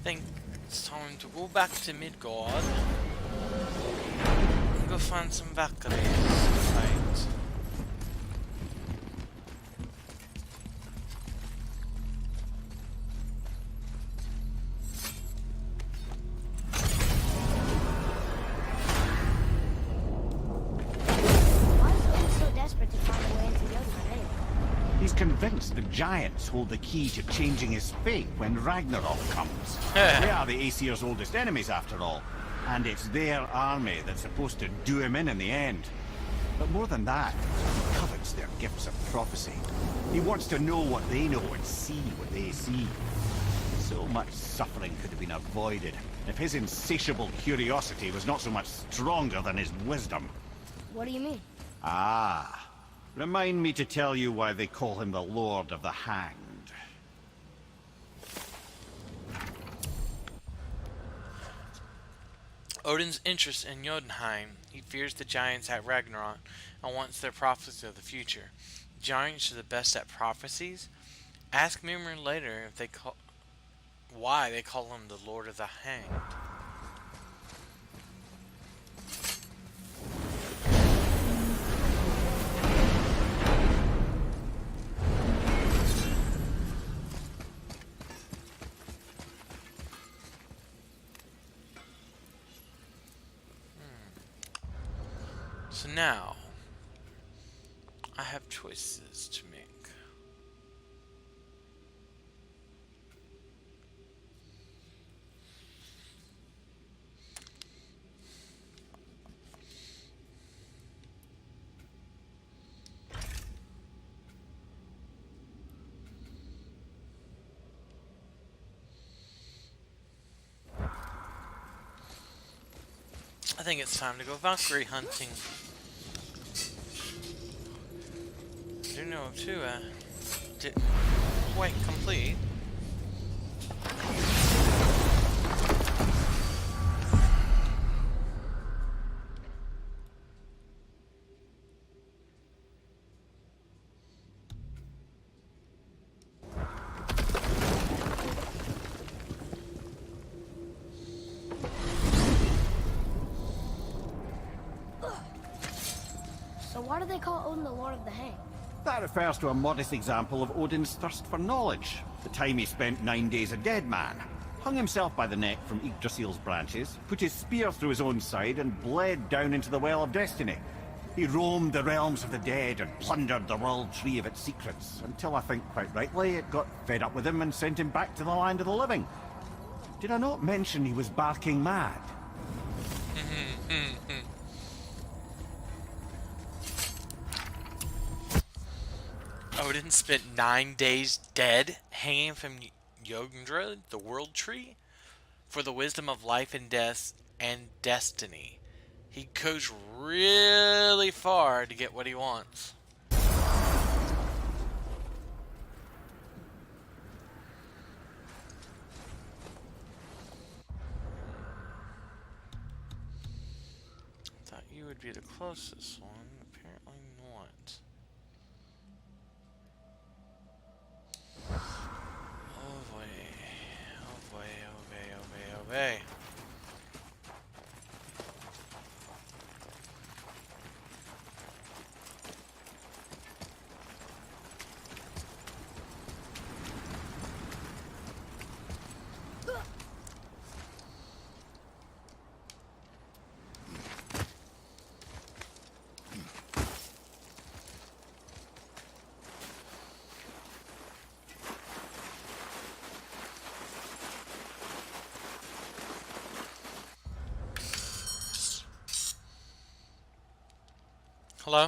Think it's time to go back to Midgard and go find some Valkyries to fight. Why is Odin so desperate to find a way into Jotunheim anyway? He's convinced the giants hold the key to changing his fate when Ragnarok comes. They are the Aesir's oldest enemies, after all, and it's their army that's supposed to do him in the end. But more than that, he covets their gifts of prophecy. He wants to know what they know and see what they see. So much suffering could have been avoided if his insatiable curiosity was not so much stronger than his wisdom. What do you mean? Ah. Remind me to tell you why they call him the Lord of the Hanged. Odin's interest in Jotunheim. He fears the giants at Ragnarok and wants their prophecies of the future. Giants are the best at prophecies. Ask Mimir later if why they call him the Lord of the Hanged. So now, I have choices to make. I think it's time to go Valkyrie hunting. I do know too, didn't quite complete. So why do they call Odin the Lord of the Hang? That refers to a modest example of Odin's thirst for knowledge. The time he spent 9 days a dead man. Hung himself by the neck from Yggdrasil's branches, put his spear through his own side and bled down into the Well of Destiny. He roamed the realms of the dead and plundered the world tree of its secrets, until I think quite rightly it got fed up with him and sent him back to the land of the living. Did I not mention he was barking mad? Odin spent 9 days dead, hanging from Jotundra, the world tree, for the wisdom of life and death and destiny. He goes really far to get what he wants. Thought you would be the closest one, apparently not. Obey. Hello?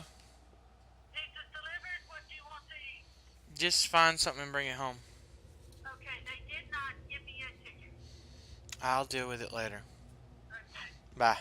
Pizza's delivered. What do you want to eat? Just find something and bring it home. Okay, they did not give me a ticket. I'll deal with it later. Okay, Bye. bye.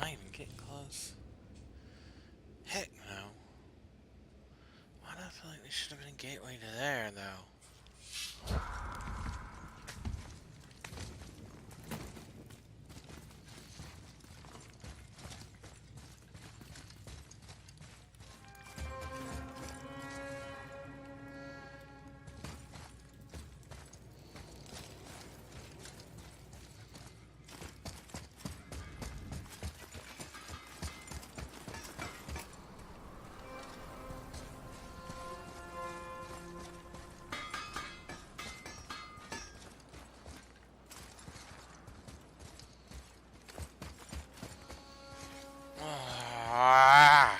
Am I even getting close? Heck no. Why do I feel like there should have been a gateway to there, though? Ah!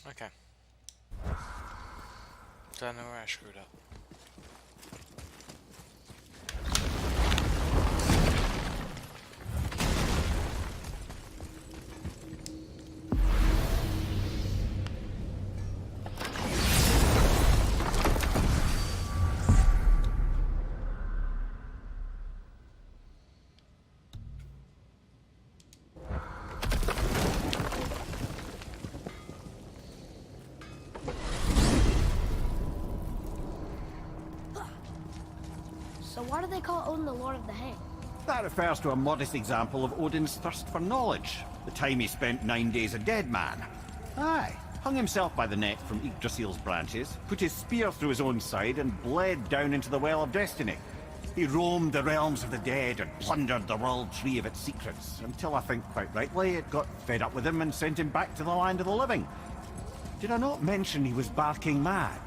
Okay. So I know where I screwed up. So why do they call Odin the Lord of the Hang? That refers to a modest example of Odin's thirst for knowledge. The time he spent 9 days a dead man. Aye, hung himself by the neck from Yggdrasil's branches, put his spear through his own side and bled down into the Well of Destiny. He roamed the realms of the dead and plundered the World Tree of its secrets, until I think quite rightly it got fed up with him and sent him back to the land of the living. Did I not mention he was barking mad?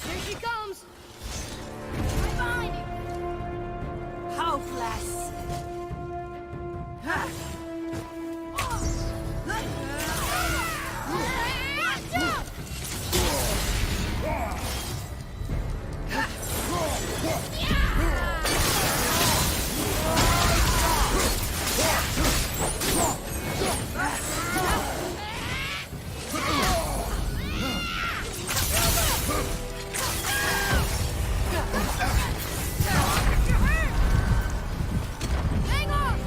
Here she comes! Right behind you! Hopeless! Hang on!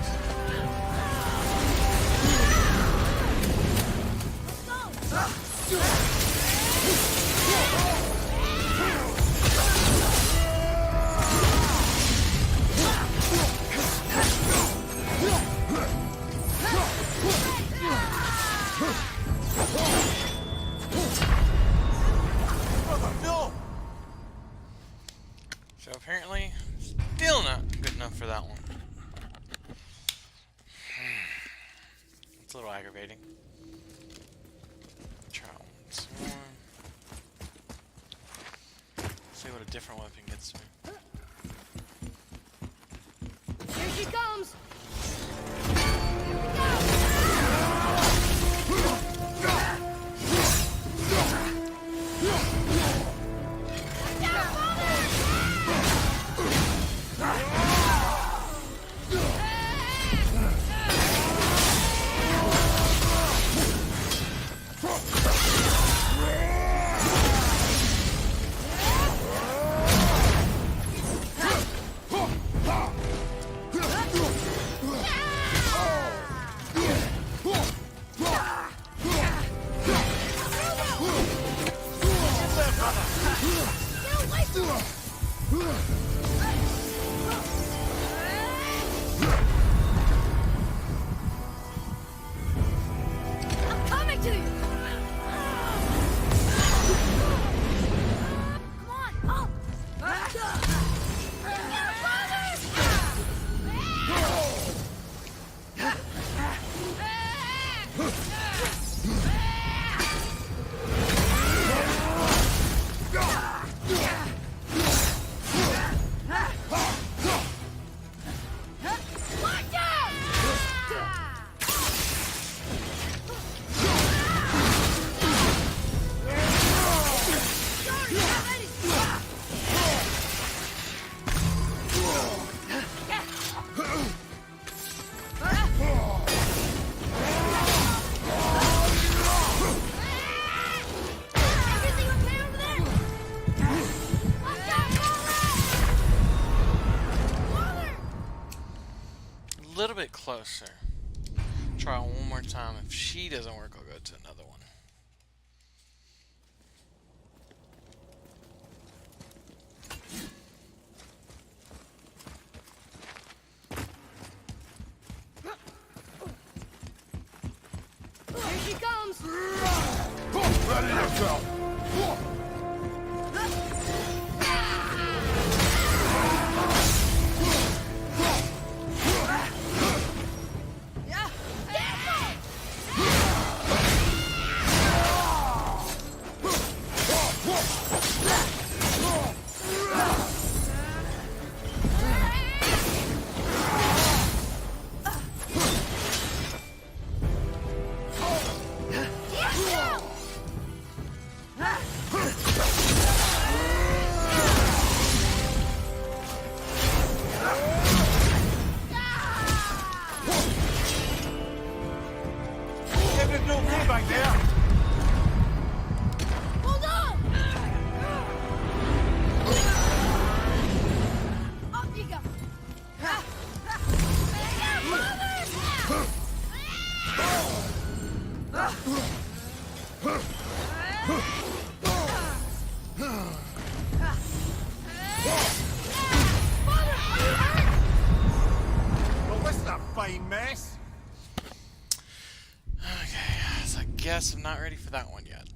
aggravating. Try one some more. See what a different weapon gets me. Here she comes! I'm coming to you! Come on, up! Watch out! Everything okay over there? Watch out, Father! A little bit closer. Try one more time. If she doesn't work, I'll go to another one. Here she comes! Ready yourself! Everything okay back there? Hold on! Up you go! Well, this is a fine mess. Okay, so I guess I'm not ready for that one yet.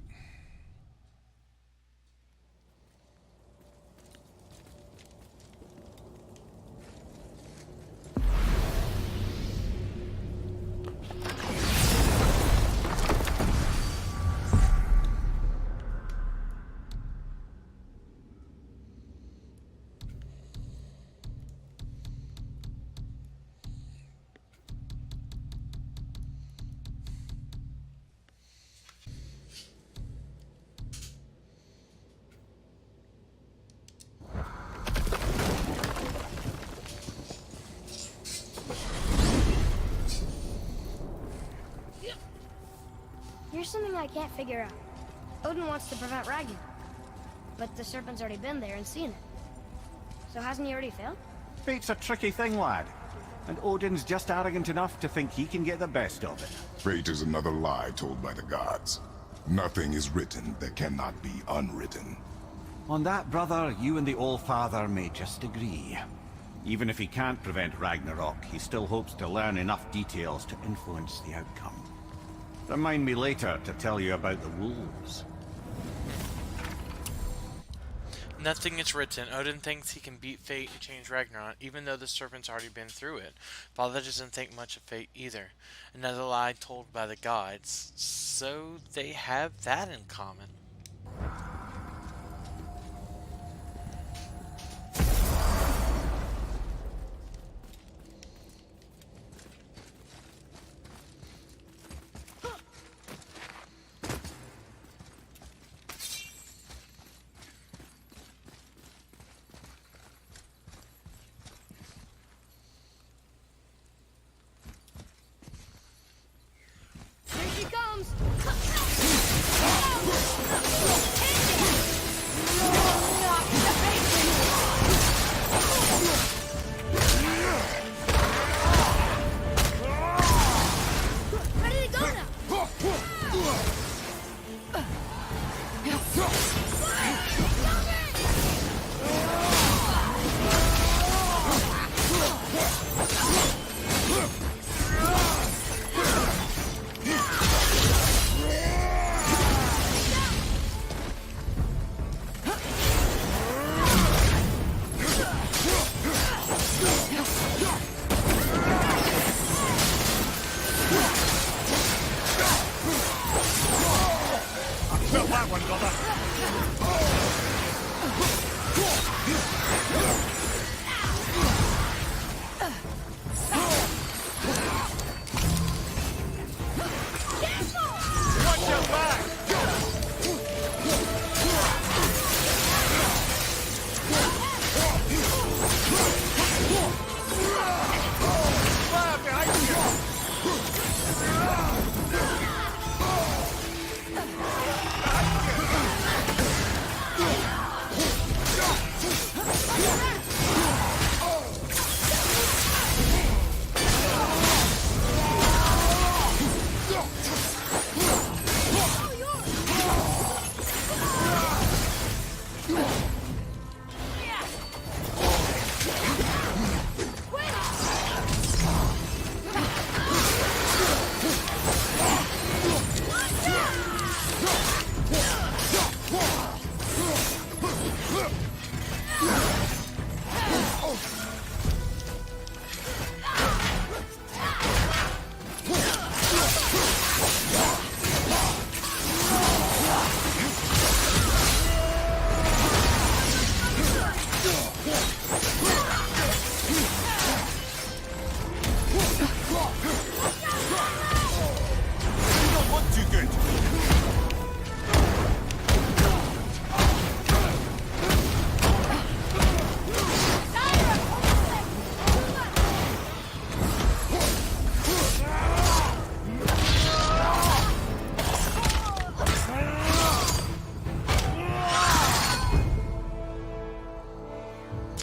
Here's something I can't figure out. Odin wants to prevent Ragnarok, but the serpent's already been there and seen it. So hasn't he already failed? Fate's a tricky thing, lad. And Odin's just arrogant enough to think he can get the best of it. Fate is another lie told by the gods. Nothing is written that cannot be unwritten. On that, brother, you and the All-Father may just agree. Even if he can't prevent Ragnarok, he still hopes to learn enough details to influence the outcome. Remind me later to tell you about the wolves. Nothing is written. Odin thinks he can beat fate and change Ragnarok, even though the serpent's already been through it. Father doesn't think much of fate either. Another lie told by the gods. So they have that in common. Here she comes! Ready to go now! Felt that one, brother. Watch your back! Fire behind you!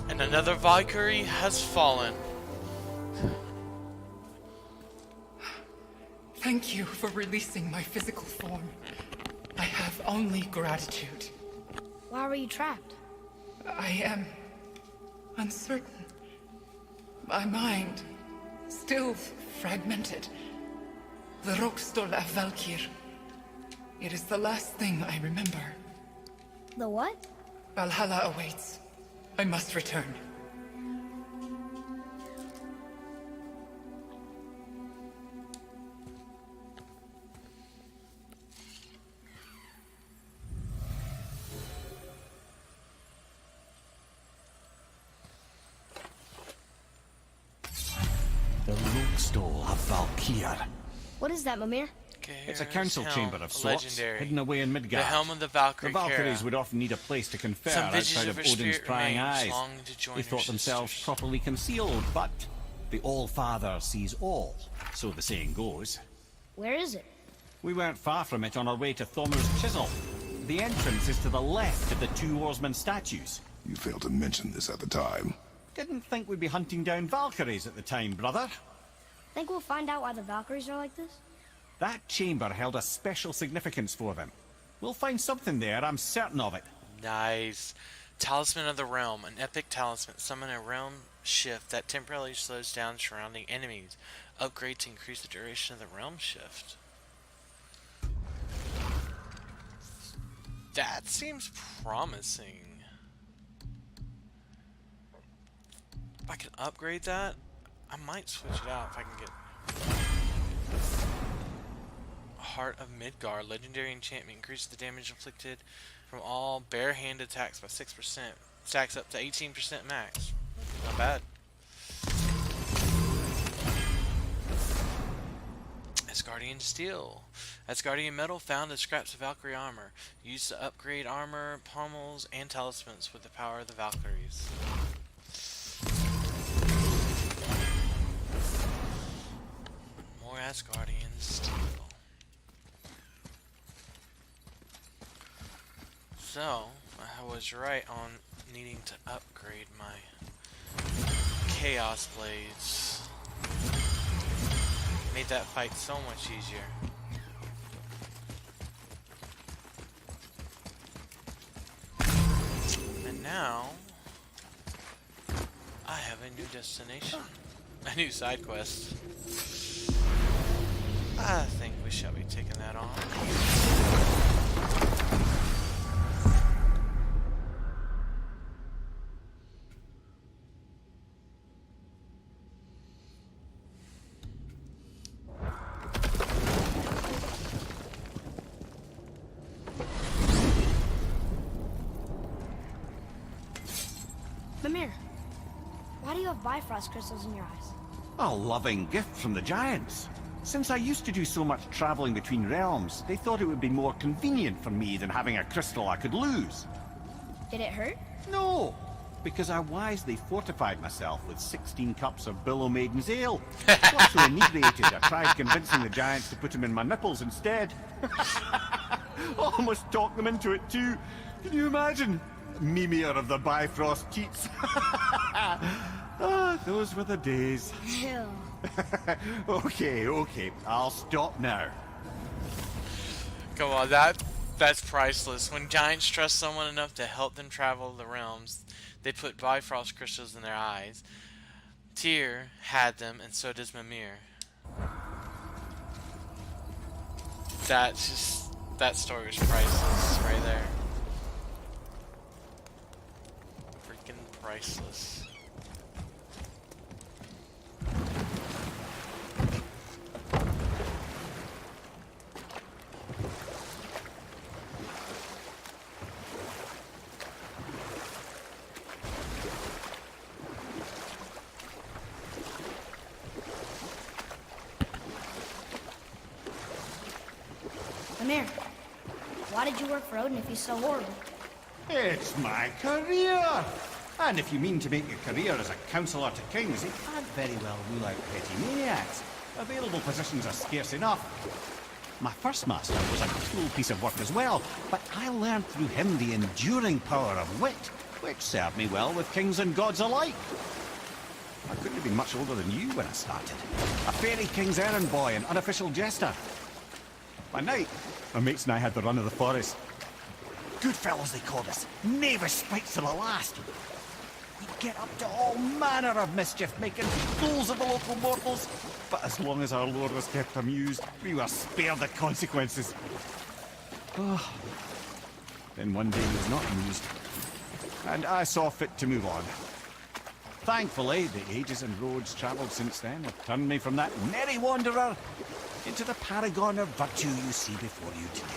And another Valkyrie has fallen. Thank you for releasing my physical form. I have only gratitude. Why were you trapped? I am uncertain. My mind still fragmented. The Rokstol of Valkyrie. It is the last thing I remember. The what? Valhalla awaits. I must return. The Lokstol of Valkyrie. What is that, Mimir? It's a council Helm, chamber of sorts, legendary. hidden away in Midgard. The helm of the The Valkyrie. Valkyries would often need a place to confer Some visions outside of of her Odin's spirit prying remains, eyes. longing to join They her thought themselves sisters. properly concealed, but the All-Father sees all, so the saying goes. Where is it? We weren't far from it on our way to Thormur's Chisel. The entrance is to the left of the two oarsmen statues. You failed to mention this at the time. Didn't think we'd be hunting down Valkyries at the time, brother. Think we'll find out why the Valkyries are like this? That chamber held a special significance for them. We'll find something there, I'm certain of it. Nice. Talisman of the Realm. An epic talisman. Summon a realm shift that temporarily slows down surrounding enemies. Upgrade to increase the duration of the realm shift. That seems promising. If I can upgrade that, I might switch it out if I can get Heart of Midgard. Legendary enchantment. Increases the damage inflicted from all bare hand attacks by 6%. Stacks up to 18% max. Not bad. Asgardian Steel. Asgardian Metal found in scraps of Valkyrie armor. Used to upgrade armor, pommels, and talismans with the power of the Valkyries. More Asgardian Steel. So, I was right on needing to upgrade my Chaos Blades. Made that fight so much easier. And now, I have a new destination. A new side quest. I think we shall be taking that on. Mimir, why do you have Bifrost crystals in your eyes? A loving gift from the giants. Since I used to do so much traveling between realms, they thought it would be more convenient for me than having a crystal I could lose. Did it hurt? No, because I wisely fortified myself with 16 cups of Billow Maiden's ale. Got so inebriated I tried convincing the giants to put them in my nipples instead. Almost talked them into it too. Can you imagine? Mimir of the Bifrost Teats. Ah, those were the days. Ew. Okay, I'll stop now. Come on, that's priceless. When giants trust someone enough to help them travel the realms, they put Bifrost crystals in their eyes. Tyr had them, and so does Mimir. That story was priceless right there. Freaking priceless. Mimir, why did you work for Odin if he's so horrible? It's my career! And if you mean to make a career as a counsellor to kings, you can't very well rule out petty maniacs. Available positions are scarce enough. My first master was a cruel piece of work as well, but I learned through him the enduring power of wit, which served me well with kings and gods alike. I couldn't have been much older than you when I started. A fairy king's errand boy and unofficial jester. By night, my mates and I had the run of the forest. Good fellows, they called us. Knavish spites to the last. We'd get up to all manner of mischief, making fools of the local mortals. But as long as our lord was kept amused, we were spared the consequences. Oh. Then one day he was not amused, and I saw fit to move on. Thankfully, the ages and roads travelled since then have turned me from that merry wanderer into the paragon of virtue you see before you today.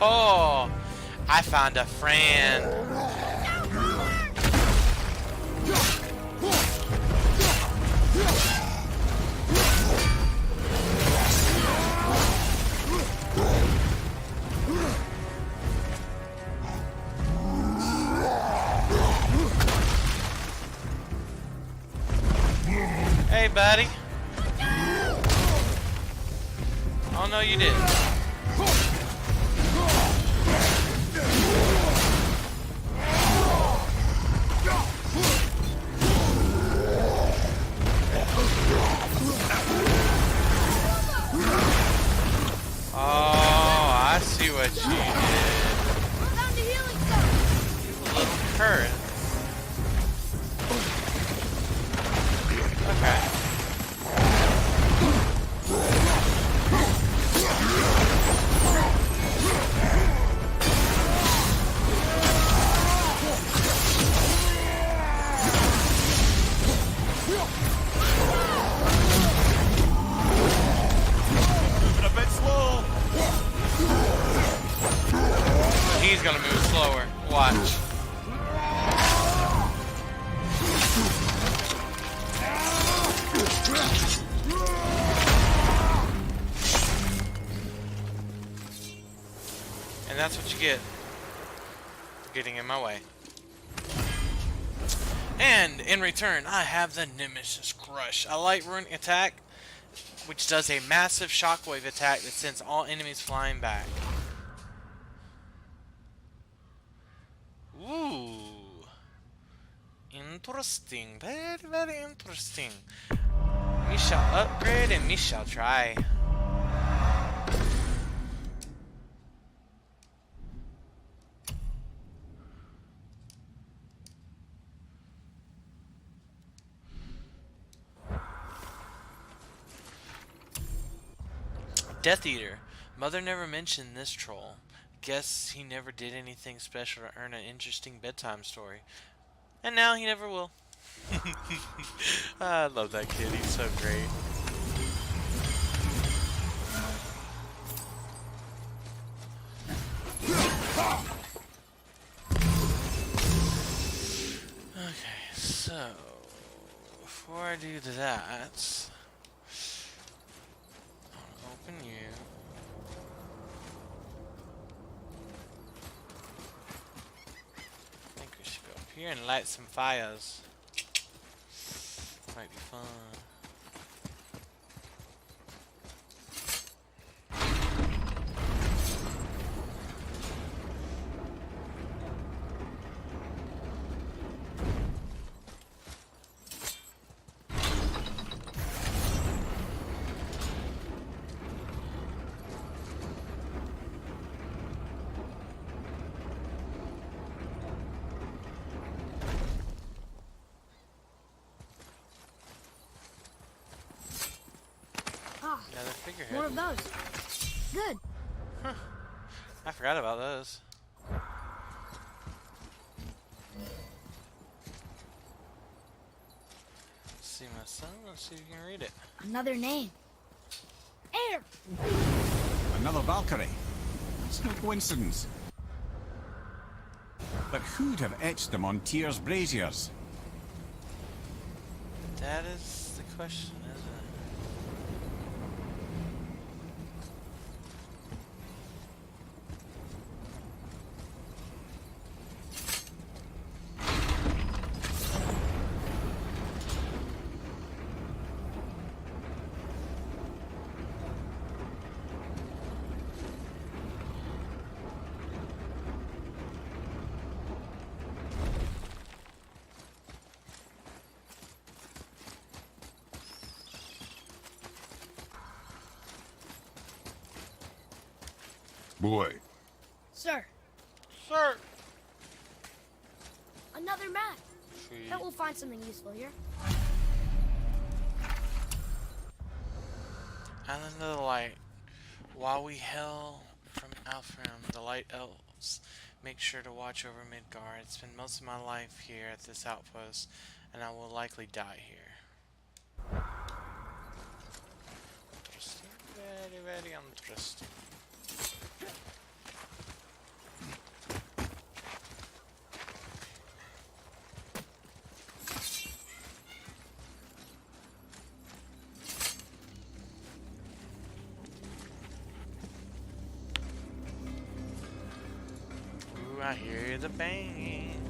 Oh, I found a friend. Hey, buddy. no, you didn't. Oh, I see what you did. Found a healing stone. You little current. Okay. A bit slow. He's gonna move slower. Watch. And that's what you get for getting in my way. And in return, I have the Nemesis Crush, a light rune attack which does a massive shockwave attack that sends all enemies flying back. Ooh. Interesting. Very, very interesting. We shall upgrade and we shall try. Death Eater. Mother never mentioned this troll. Guess he never did anything special to earn an interesting bedtime story. And now he never will. I love that kid. He's so great. Okay, so before I do that, I'll open you. I think we should go up here and light some fires. Might be fun. Another figurehead. More of those. Good. I forgot about those. Let's see my son. Let's see if you can read it. Another name. Air. Another Valkyrie. It's no coincidence. But who'd have etched them on Tyr's braziers? That is the question, isn't it? Boy, Sir, Sir! another map. Sweet. Bet we'll find something useful here. Island of the Light. While we hail from Alfram, the Light Elves make sure to watch over Midgard. It's been most of my life here at this outpost, and I will likely die here. Interesting. Very, very interesting. Ooh, I hear the banging.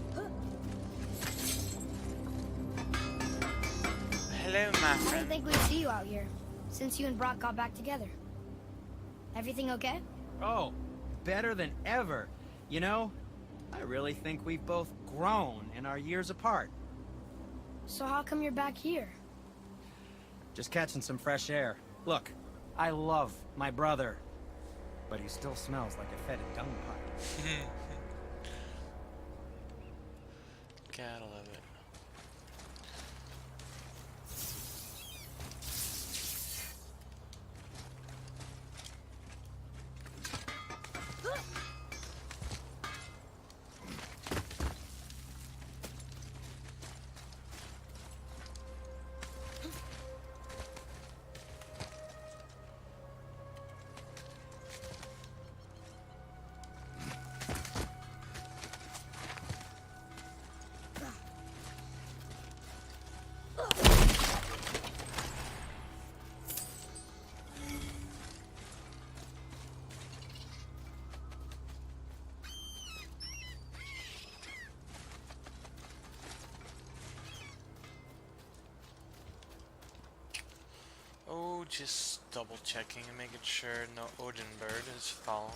Hello, my I didn't friend. think we'd see you out here, since you and Brock got back together. Everything okay? Oh, better than ever. You know, I really think we've both grown in our years apart. So how come you're back here? Just catching some fresh air. Look, I love my brother, but he still smells like a fetid dung pile. Gotta love it. Oh, just double checking and making sure no Odin bird is following.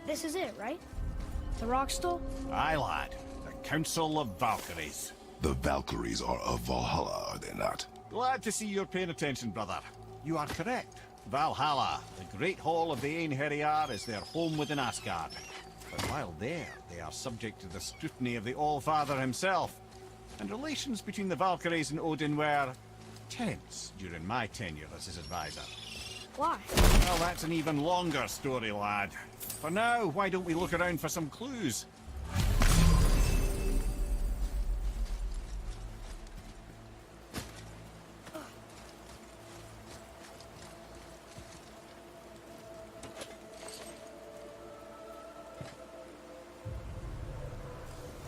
This is it, right? The rock stool? Aye, lad. The Council of Valkyries. The Valkyries are of Valhalla, are they not? Glad to see you're paying attention, brother. You are correct. Valhalla, the great hall of the Einherjar, is their home within Asgard. But while there, they are subject to the scrutiny of the All-Father himself. And relations between the Valkyries and Odin were tense during my tenure as his advisor. Why? Well, that's an even longer story, lad. For now, why don't we look around for some clues?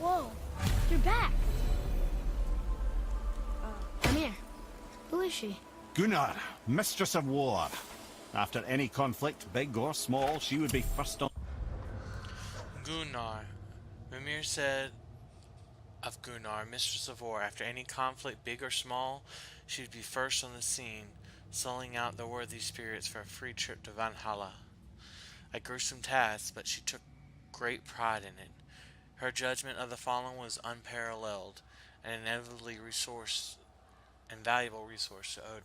Whoa, you're back. Come here. Who is she? Gunnar, Mistress of War. After any conflict, big or small, she would be first on. Gunnar. Mimir said of Gunnar, Mistress of War, after any conflict, big or small, she would be first on the scene, selling out the worthy spirits for a free trip to Valhalla. A gruesome task, but she took great pride in it. Her judgment of the fallen was unparalleled, and inevitably invaluable resource to Odin.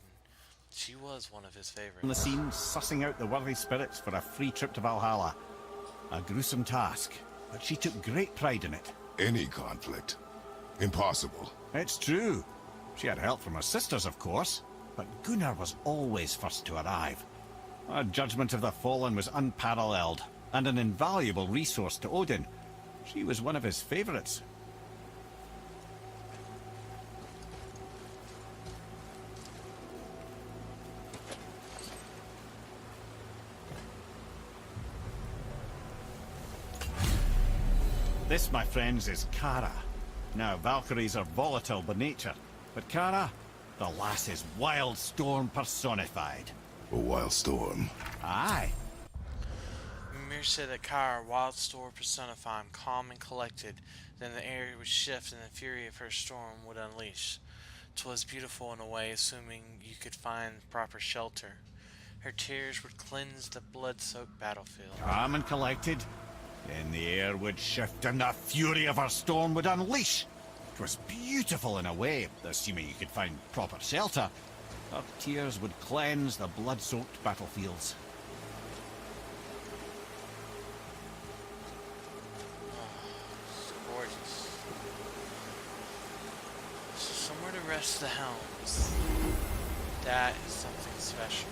She was one of his On the favorites. scene, sussing out the worthy spirits for a free trip to Valhalla. A gruesome task, but she took great pride in it. Any conflict. Impossible. It's true. She had help from her sisters, of course, but Gunnar was always first to arrive. Her judgment of the fallen was unparalleled, and an invaluable resource to Odin. She was one of his favorites. This, my friends, is Kara. Now, Valkyries are volatile by nature, but Kara, the lass is wild storm personified. A wild storm. Aye. Mimir said that Kara, Wildstorm personified, calm and collected, then the air would shift and the fury of her storm would unleash. 'Twas beautiful in a way, assuming you could find proper shelter. Her tears would cleanse the blood-soaked battlefield. Calm and collected. Then the air would shift and the fury of her storm would unleash. It was beautiful in a way, assuming you could find proper shelter. Her tears would cleanse the blood-soaked battlefields. It's gorgeous. So somewhere to rest the helms. That is something special.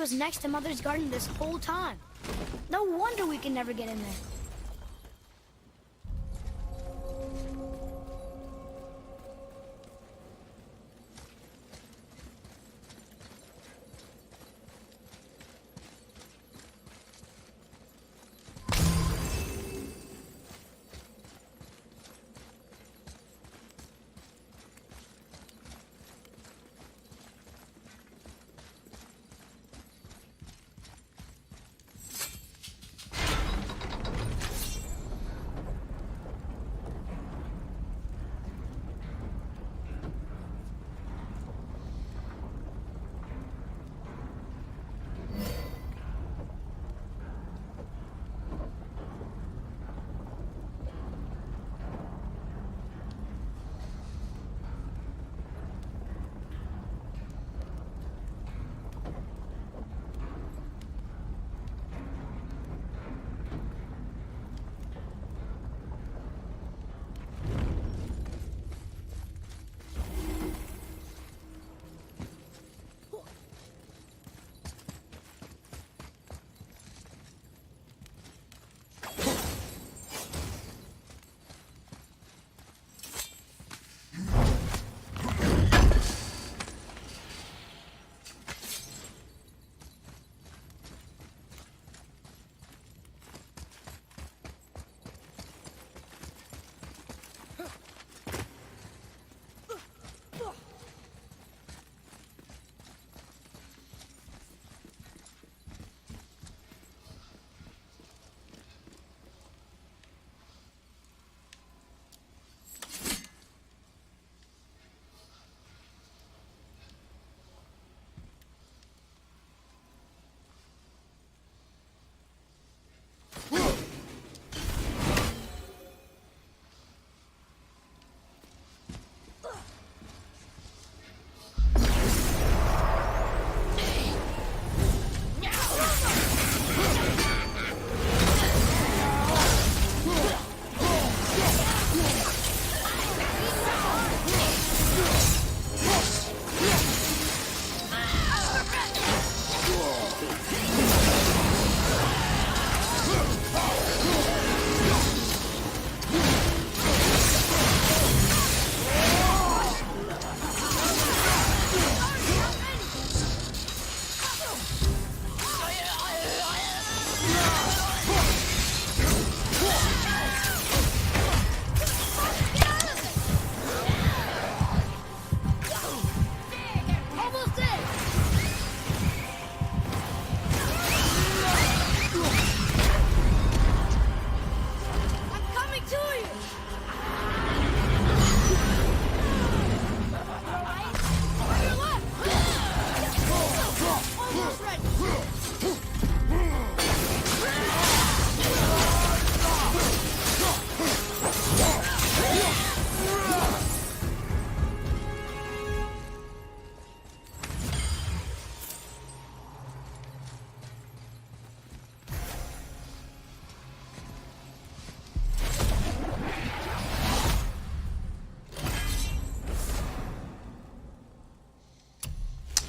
was next to Mother's garden this whole time. No wonder we can never get in there.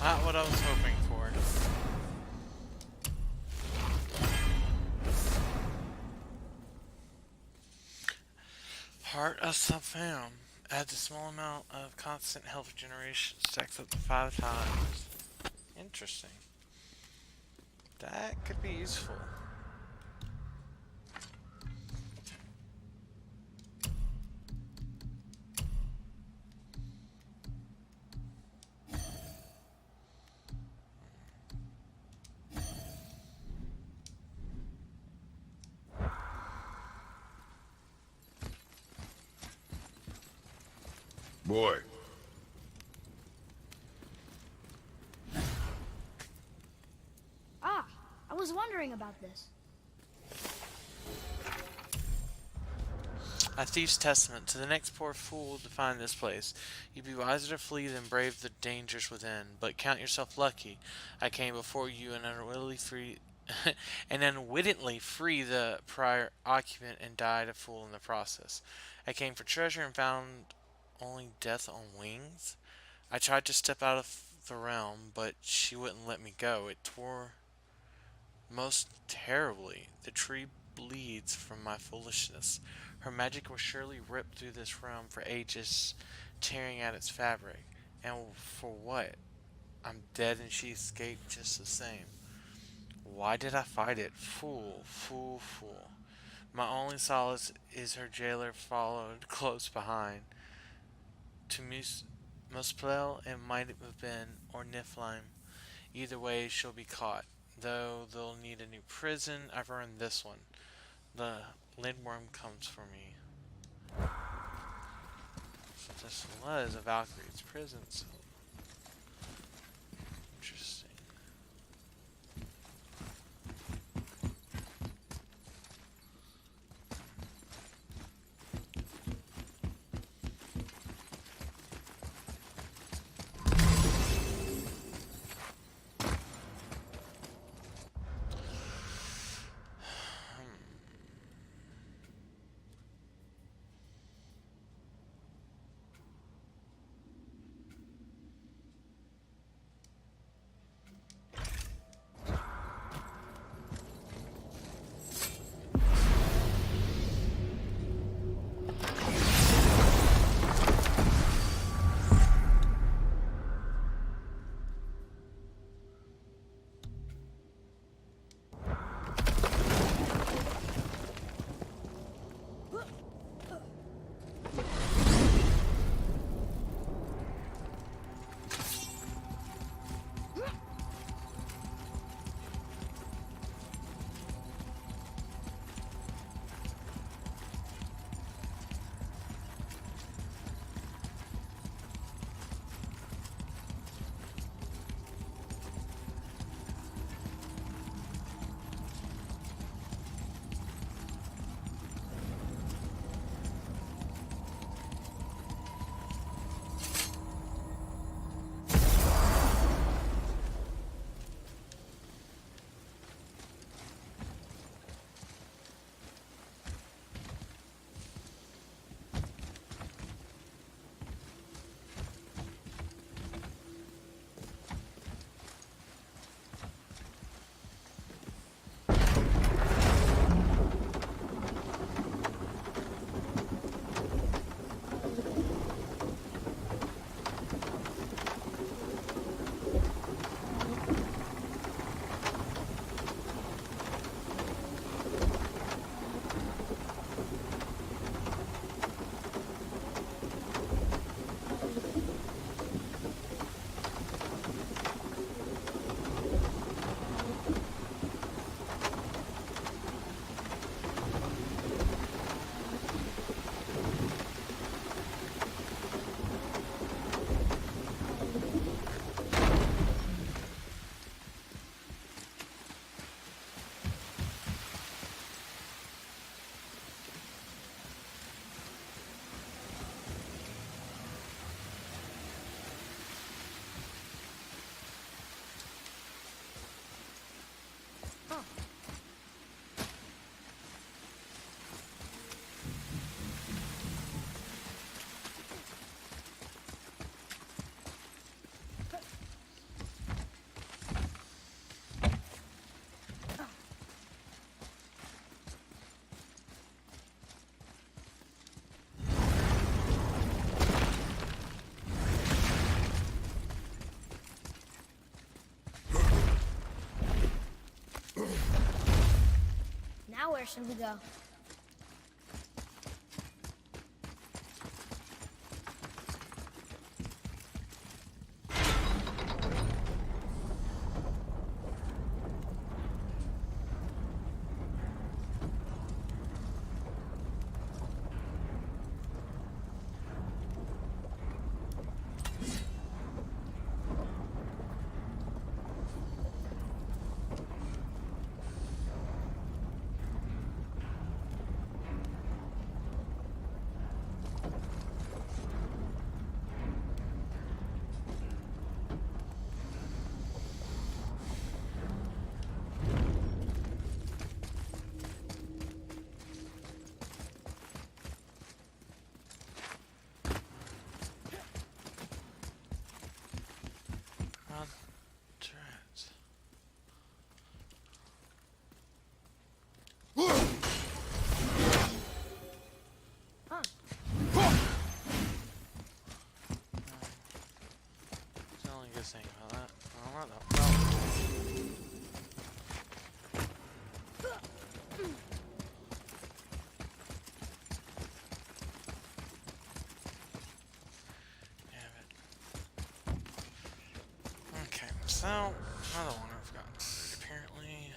Not what I was hoping for. Heart of Safam. Adds a small amount of constant health regeneration. Stacks up to 5 times. Interesting. That could be useful. Boy, Ah, I was wondering about this. A thief's testament. To the next poor fool to find this place. You'd be wiser to flee than brave the dangers within. But count yourself lucky. I came before you and unwittingly free and unwittingly free the prior occupant and died a fool in the process. I came for treasure and found only death on wings. I tried to step out of the realm, but she wouldn't let me go. It tore most terribly. The tree bleeds from my foolishness. Her magic was surely ripped through this realm for ages, tearing at its fabric. And for what? I'm dead and she escaped just the same. Why did I fight it? Fool, fool, fool. My only solace is her jailer followed close behind. To Muspel it might have been, or Niflheim. Either way, she'll be caught. Though they'll need a new prison, I've earned this one. The lindworm comes for me. So this was a Valkyrie's prison, so interesting. Now where should we go? What the fuck? Damn it. Okay, so another one I've gotten apparently.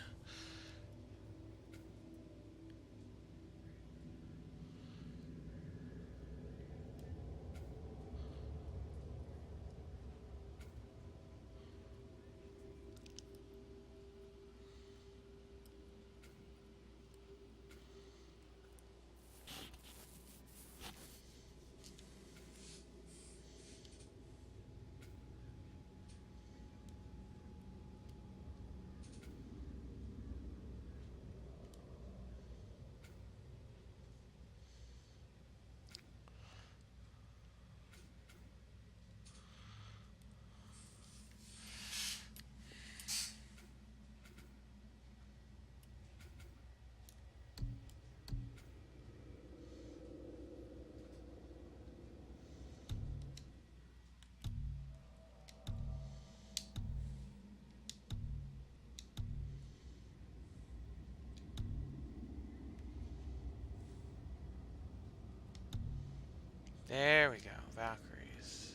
There we go, Valkyries.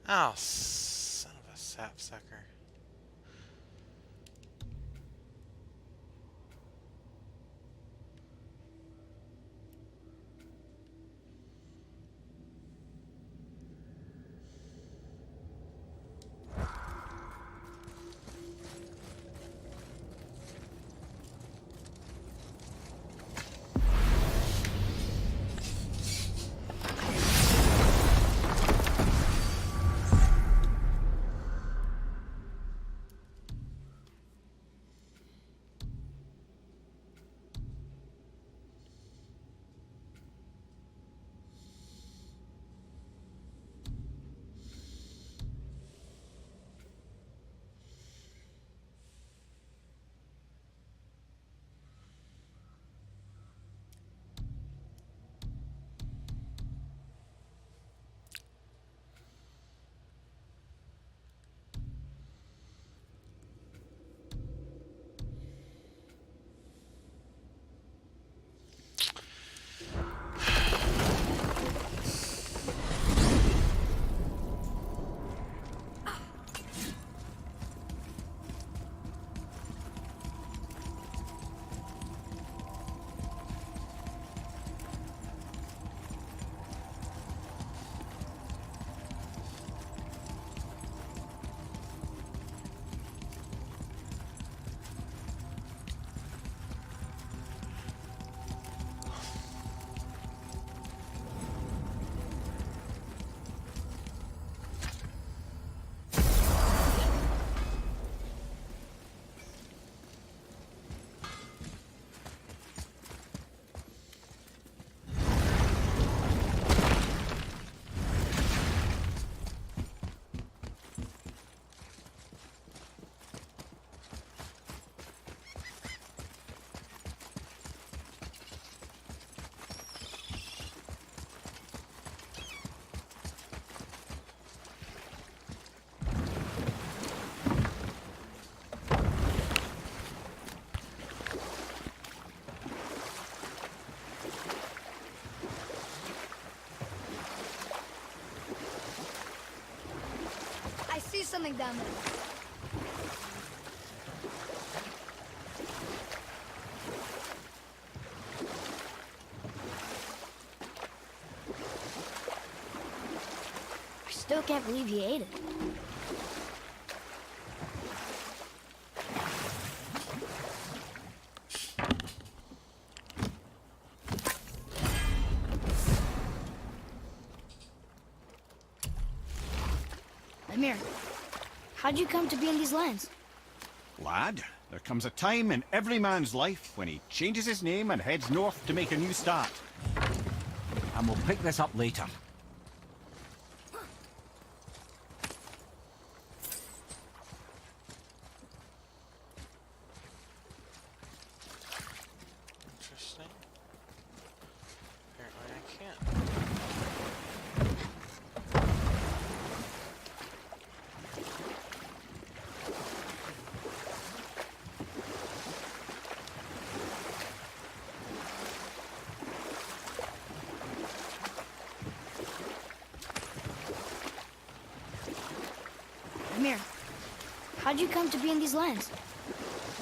Oh, son of a sapsucker. I see something down there. I still can't believe he ate it. Amir, how'd you come to be in these lands? Lad, there comes a time in every man's life when he changes his name and heads north to make a new start. And we'll pick this up later. Interesting. Apparently I can't. How'd you come to be in these lands?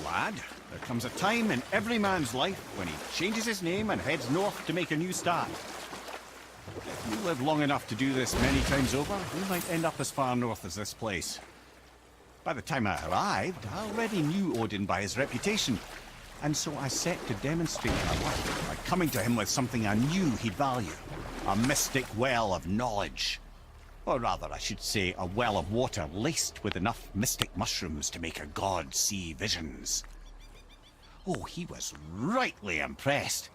Lad, there comes a time in every man's life when he changes his name and heads north to make a new start. If you live long enough to do this many times over, we might end up as far north as this place. By the time I arrived, I already knew Odin by his reputation, and so I set to demonstrate my worth by coming to him with something I knew he'd value. A mystic well of knowledge. Or rather, I should say, a well of water laced with enough mystic mushrooms to make a god see visions. Oh, he was rightly impressed.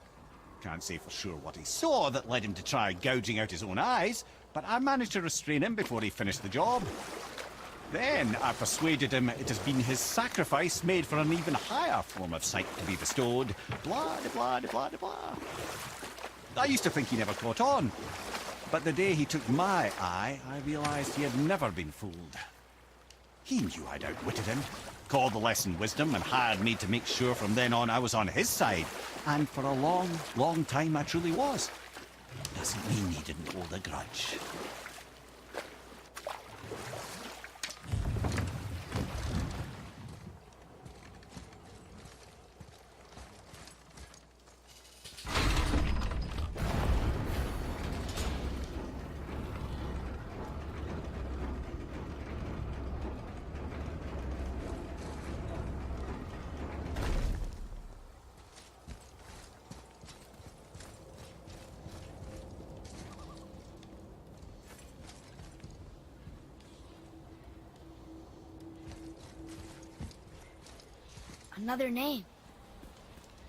Can't say for sure what he saw that led him to try gouging out his own eyes, but I managed to restrain him before he finished the job. Then I persuaded him it has been his sacrifice made for an even higher form of sight to be bestowed. Blah, de blah, de blah, de blah. I used to think he never caught on. But the day he took my eye, I realized he had never been fooled. He knew I'd outwitted him, called the lesson wisdom, and hired me to make sure from then on I was on his side. And for a long, long time I truly was. Doesn't mean he didn't hold a grudge. Another name.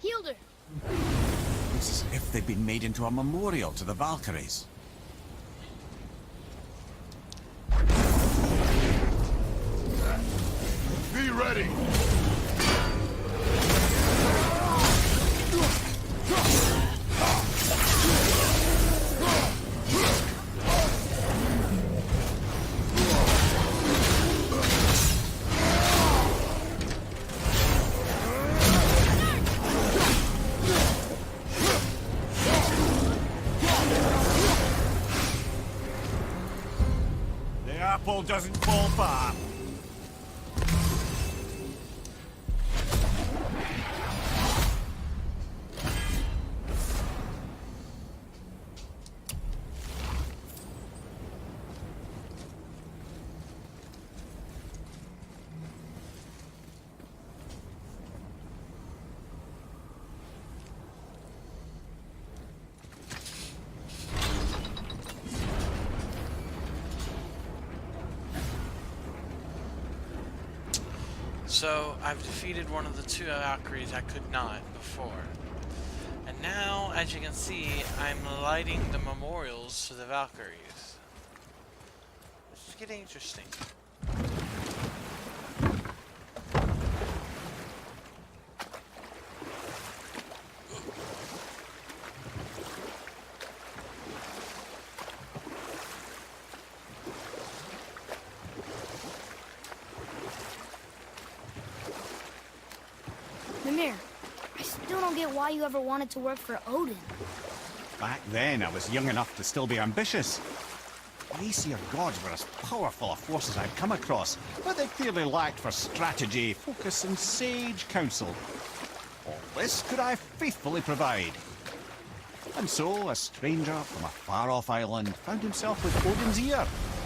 Hildur! It's as if they'd been made into a memorial to the Valkyries. Be ready! The apple doesn't fall far. So, I've defeated one of the two Valkyries I could not before. And now, as you can see, I'm lighting the memorials to the Valkyries. It's getting interesting. Mimir, I still don't get why you ever wanted to work for Odin. Back then, I was young enough to still be ambitious. The Aesir gods were as powerful a force as I'd come across, but they clearly lacked for strategy, focus, and sage counsel. All this could I faithfully provide. And so, a stranger from a far-off island found himself with Odin's ear,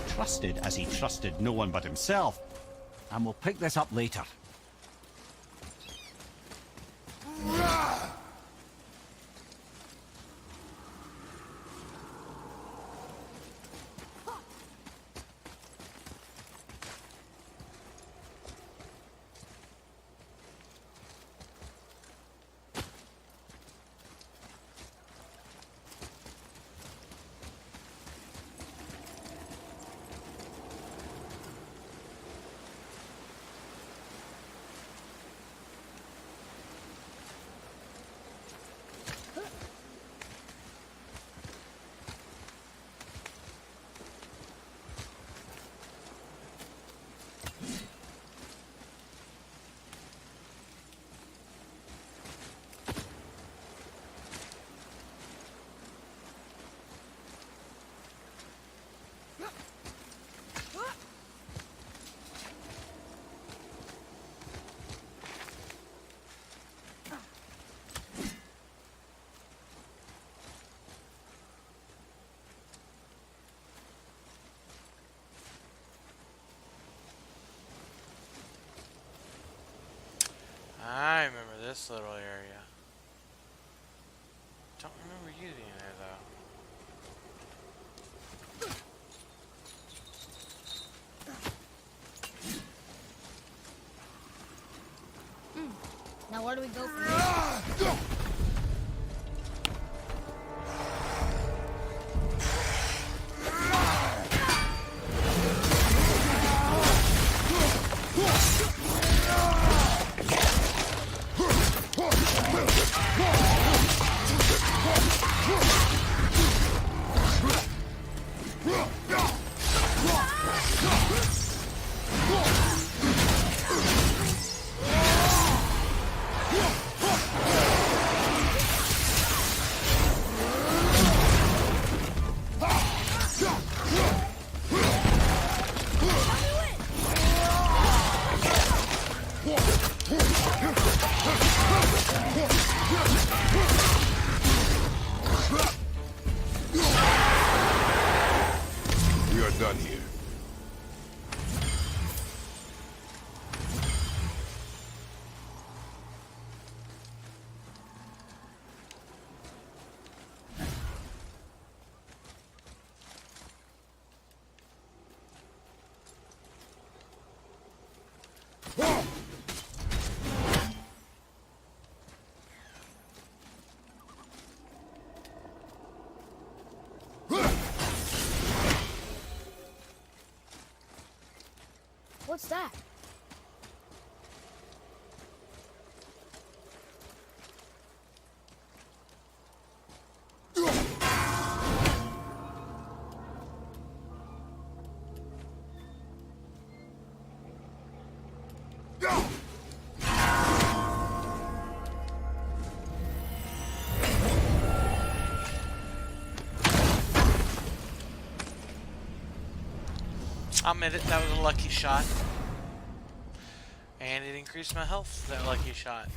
trusted as he trusted no one but himself. And we'll pick this up later. this little area? Don't remember using it though. Now where do we go from here? We are done here. What's that? I'll admit it, that was a lucky shot. And it increased my health, that lucky shot.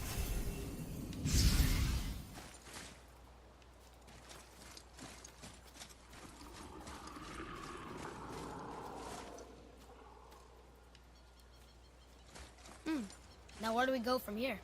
Now where do we go from here?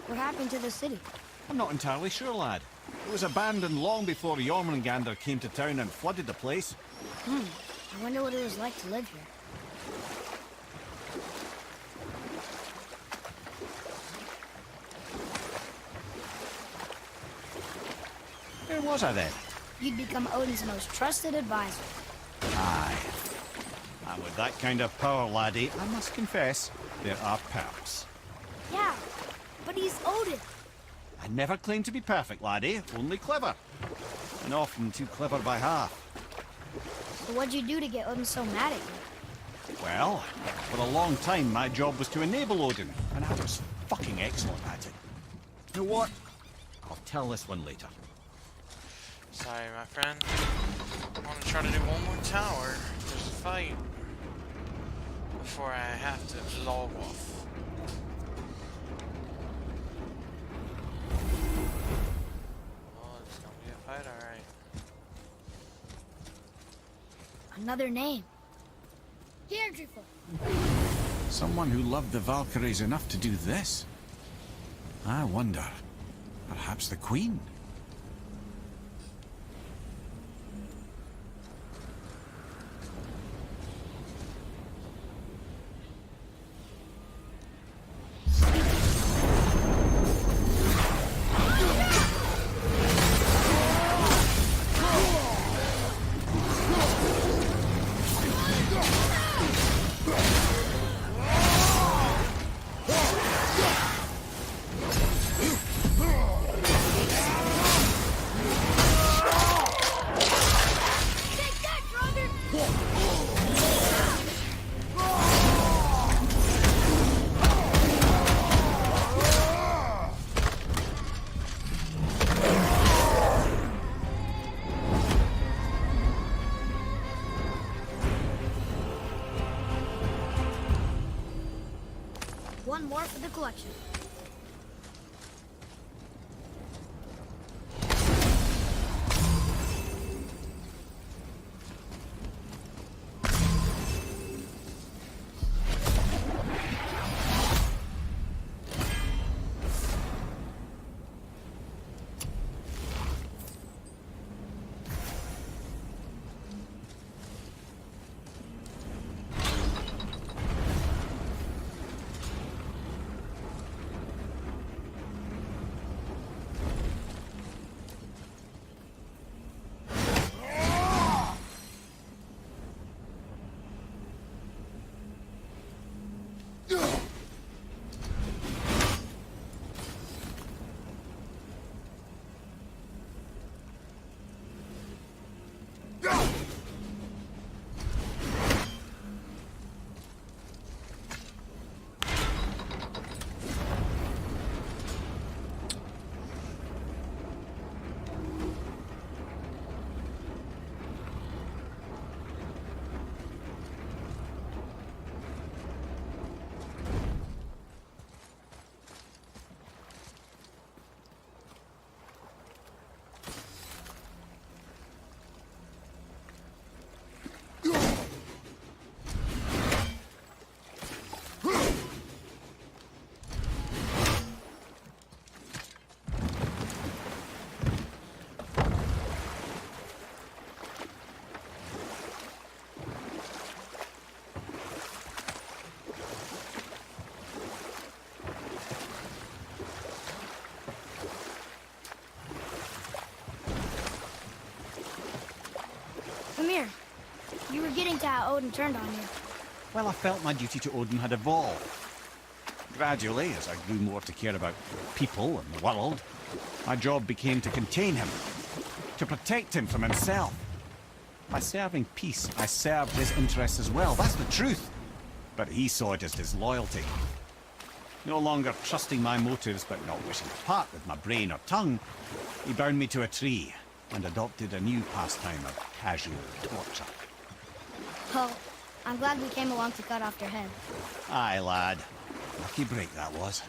What happened to the city? I'm not entirely sure, lad. It was abandoned long before Jormungandr came to town and flooded the place. I wonder what it was like to live here. Where was I then? You'd become Odin's most trusted advisor. Aye. And with that kind of power, laddie, I must confess, there are perks. Yeah, but he's Odin. I never claimed to be perfect, laddie, only clever. And often too clever by half. So what'd you do to get Odin so mad at you? Well, for a long time my job was to enable Odin, and I was fucking excellent at it. You know what? I'll tell this one later. Sorry, my friend. I want to try to do one more tower. There's a fight. Before I have to log off. Oh, it's gonna be a fight, alright. Another name. Deirdreful. Someone who loved the Valkyries enough to do this? I wonder. Perhaps the Queen? more for the collection. Amir, you were getting to how Odin turned on you. Well, I felt my duty to Odin had evolved. Gradually, as I grew more to care about people and the world, my job became to contain him, to protect him from himself. By serving peace, I served his interests as well. That's the truth. But he saw it as disloyalty. No longer trusting my motives, but not wishing to part with my brain or tongue, he bound me to a tree and adopted a new pastime of casual torture. Well, I'm glad we came along to cut off your head. Aye, lad. Lucky break that was.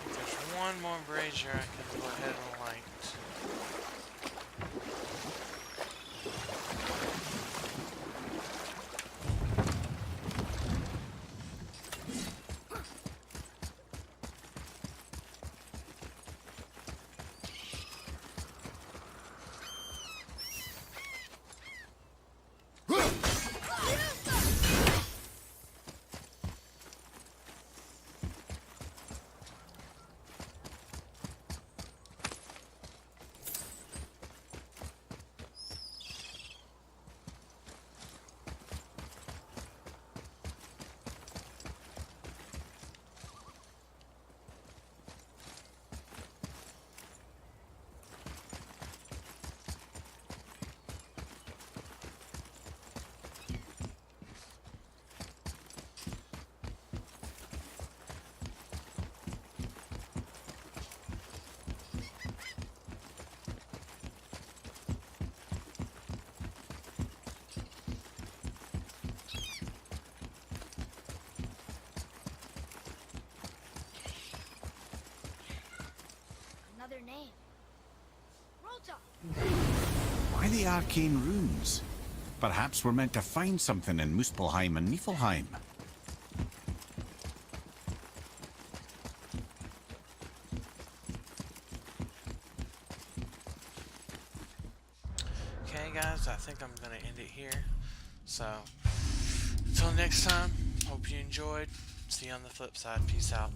There's one more brazier I can go ahead and light. Another name. Rota! Why the arcane runes? Perhaps we're meant to find something in Muspelheim and Niflheim. Okay, guys, I think I'm gonna end it here. So, until next time, hope you enjoyed. See you on the flip side. Peace out.